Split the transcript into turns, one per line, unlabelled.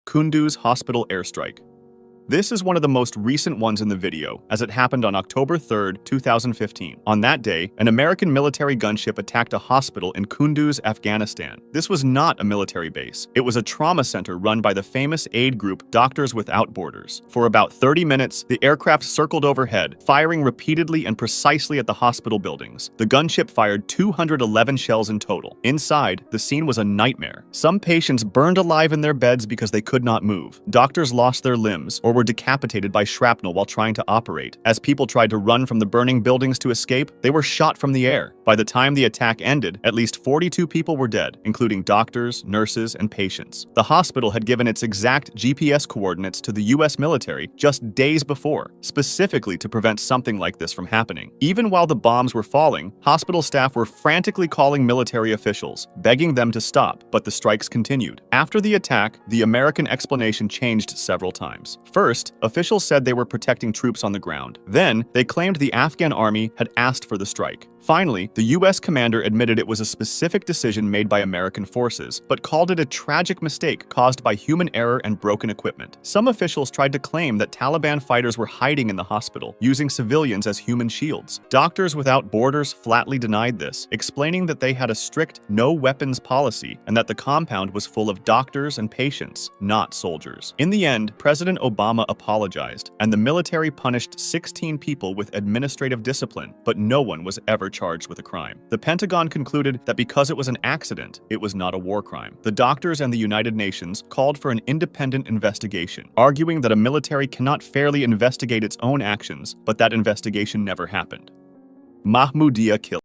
Kunduz Hospital airstrike. This is one of the most recent ones in the video, as it happened on October 3, 2015. On that day, an American military gunship attacked a hospital in Kunduz, Afghanistan. This was not a military base. It was a trauma center run by the famous aid group Doctors Without Borders. For about 30 minutes, the aircraft circled overhead, firing repeatedly and precisely at the hospital buildings. The gunship fired 211 shells in total. Inside, the scene was a nightmare. Some patients burned alive in their beds because they could not move. Doctors lost their limbs or were decapitated by shrapnel while trying to operate. As people tried to run from the burning buildings to escape, they were shot from the air. By the time the attack ended, at least 42 people were dead, including doctors, nurses, and patients. The hospital had given its exact GPS coordinates to the US military just days before, specifically to prevent something like this from happening. Even while the bombs were falling, hospital staff were frantically calling military officials, begging them to stop, but the strikes continued. After the attack, the American explanation changed several times. First, officials said they were protecting troops on the ground. Then, they claimed the Afghan army had asked for the strike. Finally, the US commander admitted it was a specific decision made by American forces, but called it a tragic mistake caused by human error and broken equipment. Some officials tried to claim that Taliban fighters were hiding in the hospital, using civilians as human shields. Doctors Without Borders flatly denied this, explaining that they had a strict no-weapons policy and that the compound was full of doctors and patients, not soldiers. In the end, President Obama apologized, and the military punished 16 people with administrative discipline, but no one was ever charged with a crime. The Pentagon concluded that because it was an accident, it was not a war crime. The doctors and the United Nations called for an independent investigation, arguing that a military cannot fairly investigate its own actions, but that investigation never happened. Mahmoudiya killed.